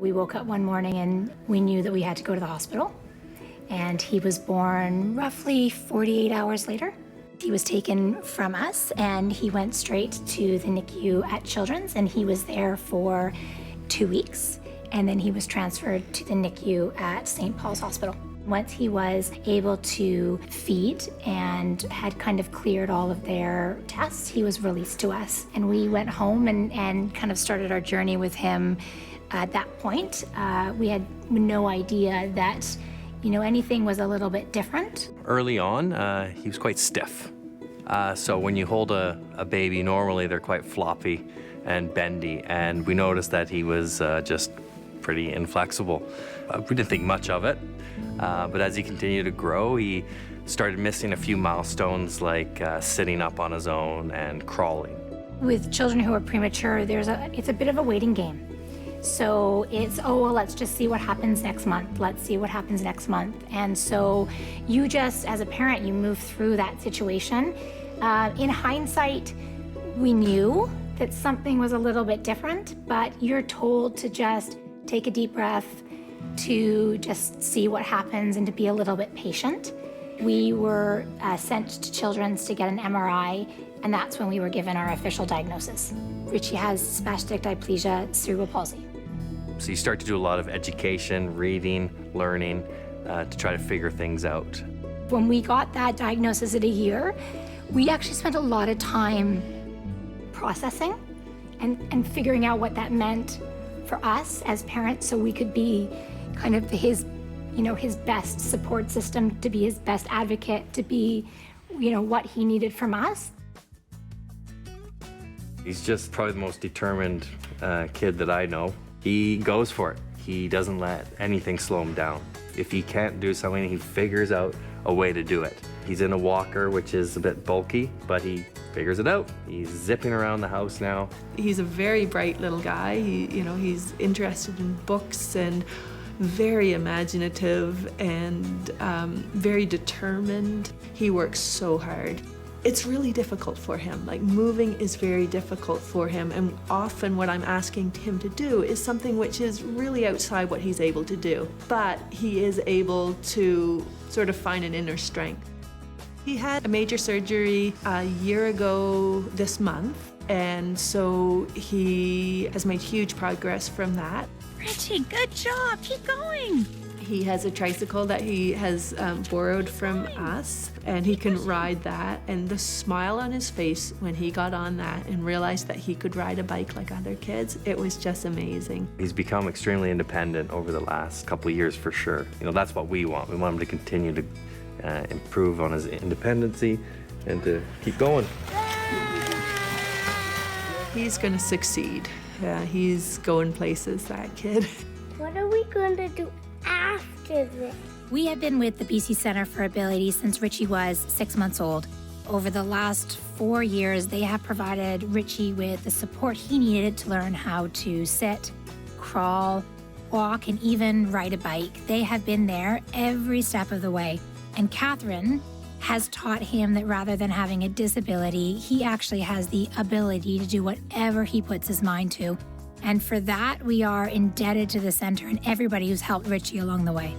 We woke up one morning and we knew that we had to go to the hospital. And he was born roughly 48 hours later. He was taken from us and he went straight to the NICU at Children's, and he was there for 2 weeks. And then he was transferred to the NICU at St. Paul's Hospital. Once he was able to feed and had kind of cleared all of their tests, he was released to us. And we went home and kind of started our journey with him. At that point, we had no idea that, anything was a little bit different. Early on, he was quite stiff. So when you hold a baby, normally they're quite floppy and bendy. And we noticed that he was just pretty inflexible. We didn't think much of it. But as he continued to grow, he started missing a few milestones like sitting up on his own and crawling. With children who are premature, it's a bit of a waiting game. So it's, let's just see what happens next month. Let's see what happens next month. And so you just, as a parent, you move through that situation. In hindsight, we knew that something was a little bit different, but you're told to just take a deep breath, to just see what happens and to be a little bit patient. We were sent to Children's to get an MRI, and that's when we were given our official diagnosis. Richie has spastic diplegia cerebral palsy. So you start to do a lot of education, reading, learning, to try to figure things out. When we got that diagnosis at a year, we actually spent a lot of time processing and figuring out what that meant for us as parents, so we could be kind of his best support system, to be his best advocate, to be, what he needed from us. He's just probably the most determined kid that I know. He goes for it. He doesn't let anything slow him down. If he can't do something, he figures out a way to do it. He's in a walker, which is a bit bulky, but he figures it out. He's zipping around the house now. He's a very bright little guy. He's interested in books and very imaginative and very determined. He works so hard. It's really difficult for him. Like, moving is very difficult for him, and often what I'm asking him to do is something which is really outside what he's able to do. But he is able to sort of find an inner strength. He had a major surgery a year ago this month, and so he has made huge progress from that. Richie, good job. Keep going. He has a tricycle that he has borrowed from us, and he can ride that. And the smile on his face when he got on that and realized that he could ride a bike like other kids, it was just amazing. He's become extremely independent over the last couple of years for sure. That's what we want. We want him to continue to improve on his independency and to keep going. He's gonna succeed. He's going places, that kid. What are we going to do after this? We have been with the BC Centre for Ability since Richie was 6 months old. Over the last 4 years, they have provided Richie with the support he needed to learn how to sit, crawl, walk, and even ride a bike. They have been there every step of the way. And Catherine has taught him that rather than having a disability, he actually has the ability to do whatever he puts his mind to. And for that, we are indebted to the centre and everybody who's helped Richie along the way.